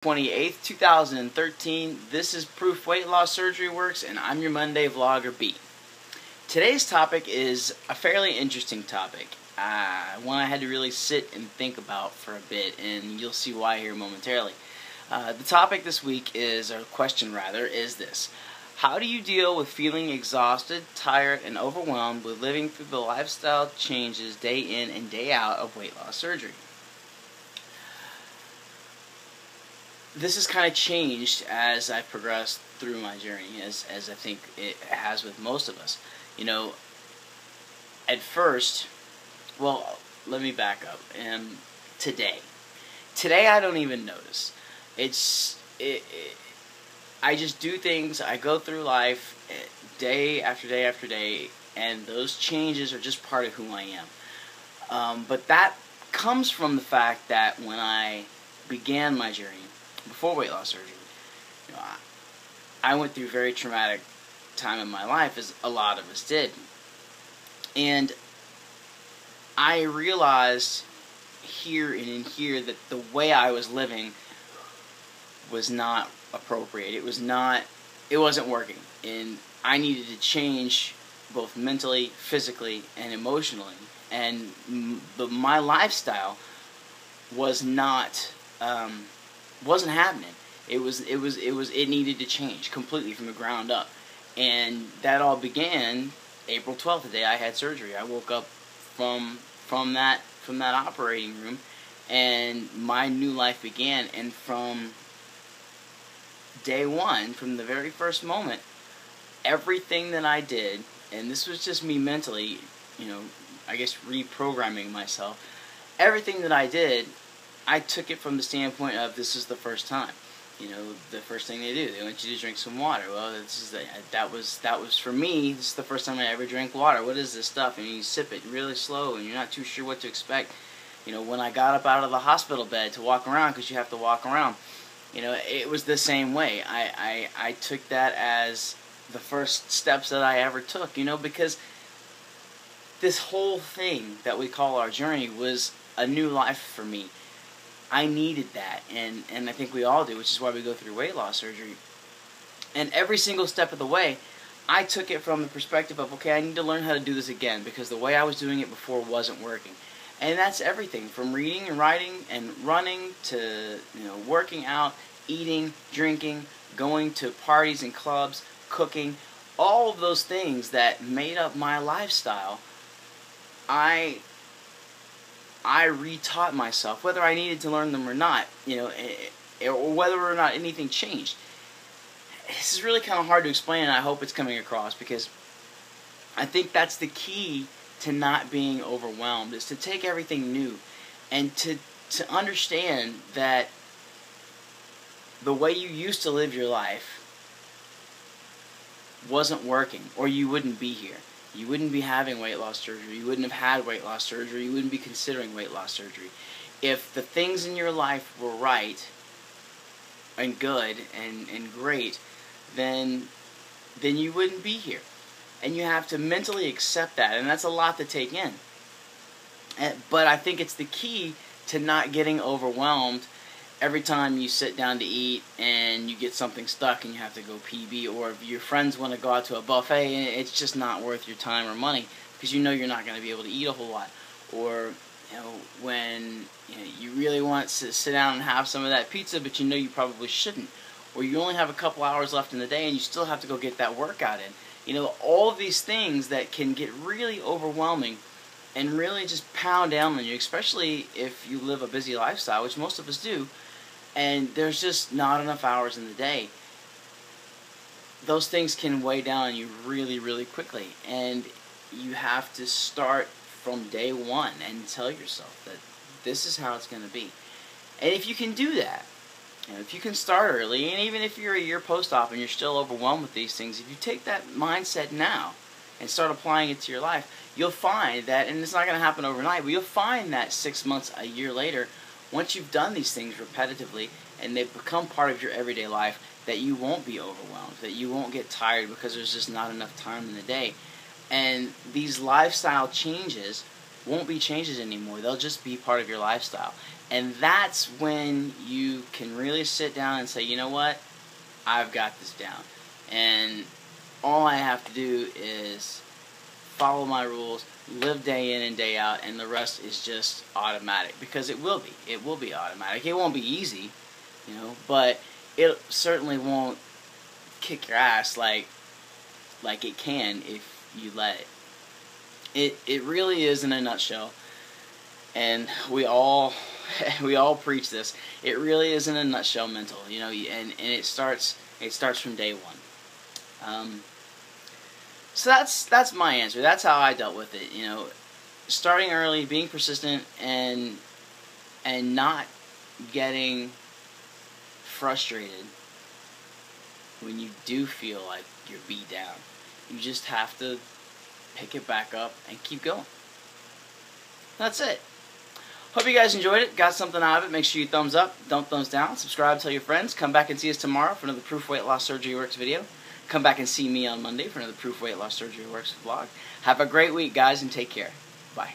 28th, 2013. This is Proof Weight Loss Surgery Works, and I'm your Monday vlogger, B. Today's topic is a fairly interesting topic. One I had to really sit and think about for a bit, and you'll see why here momentarily. The topic this week is, or question rather, is this. How do you deal with feeling exhausted, tired, and overwhelmed with living through the lifestyle changes day in and day out of weight loss surgery? This has kind of changed as I've progressed through my journey, as I think it has with most of us. You know, at first, well, let me back up. Today I don't even notice. I just do things. I go through life day after day after day, and those changes are just part of who I am. But that comes from the fact that when I began my journey, before weight loss surgery, you know, I went through a very traumatic time in my life, as a lot of us did. And I realized here and in here that the way I was living was not appropriate. It wasn't working. And I needed to change both mentally, physically, and emotionally. And my lifestyle was not wasn't happening. It needed to change completely from the ground up. And that all began April 12th, the day I had surgery. I woke up from that operating room, and my new life began. And from day one, from the very first moment, everything that I did, and this was just me mentally, you know, I guess reprogramming myself, everything that I did, I took it from the standpoint of, this is the first time. You know, the first thing they do, they want you to drink some water. Well, that was for me. This is the first time I ever drank water. What is this stuff? And you sip it really slow, and you're not too sure what to expect. You know, when I got up out of the hospital bed to walk around, because you have to walk around, you know, it was the same way. I took that as the first steps that I ever took. You know, because this whole thing that we call our journey was a new life for me. I needed that, and I think we all do, which is why we go through weight loss surgery. And every single step of the way, I took it from the perspective of, okay, I need to learn how to do this again, because the way I was doing it before wasn't working. And that's everything, from reading and writing and running to, you know, working out, eating, drinking, going to parties and clubs, cooking, all of those things that made up my lifestyle. I retaught myself, whether I needed to learn them or not, you know, or whether or not anything changed. This is really kind of hard to explain, and I hope it's coming across, because I think that's the key to not being overwhelmed, is to take everything new and to understand that the way you used to live your life wasn't working, or you wouldn't be here. You wouldn't be having weight loss surgery. You wouldn't have had weight loss surgery. You wouldn't be considering weight loss surgery. If the things in your life were right and good and great, then you wouldn't be here. And you have to mentally accept that, and that's a lot to take in. But I think it's the key to not getting overwhelmed every time you sit down to eat and you get something stuck and you have to go PB, or if your friends want to go out to a buffet and it's just not worth your time or money because you know you're not going to be able to eat a whole lot. Or, you know, when you really want to sit down and have some of that pizza, but you know you probably shouldn't. Or you only have a couple hours left in the day and you still have to go get that workout in. You know, all of these things that can get really overwhelming and really just pound down on you, especially if you live a busy lifestyle, which most of us do, and there's just not enough hours in the day. Those things can weigh down on you really, really quickly. And you have to start from day one and tell yourself that this is how it's going to be. And if you can do that, you know, if you can start early, and even if you're a year post-op and you're still overwhelmed with these things, if you take that mindset now and start applying it to your life, you'll find that, and it's not going to happen overnight, but you'll find that 6 months, a year later, once you've done these things repetitively and they've become part of your everyday life, that you won't be overwhelmed, that you won't get tired because there's just not enough time in the day. And these lifestyle changes won't be changes anymore. They'll just be part of your lifestyle. And that's when you can really sit down and say, you know what, I've got this down. And all I have to do is follow my rules, live day in and day out, and the rest is just automatic. Because it will be. It will be automatic. It won't be easy, you know, but it certainly won't kick your ass like it can if you let it. It really is, in a nutshell, and we all preach this. It really is, in a nutshell, mental. You know, and it starts from day one. So that's my answer. That's how I dealt with it. You know, starting early, being persistent, and not getting frustrated when you do feel like you're beat down. You just have to pick it back up and keep going. That's it. Hope you guys enjoyed it, got something out of it. Make sure you thumbs up, don't thumbs down, subscribe, tell your friends. Come back and see us tomorrow for another Proof Weight Loss Surgery Works video. Come back and see me on Monday for another Proof Weight Loss Surgery Works vlog. Have a great week, guys, and take care. Bye.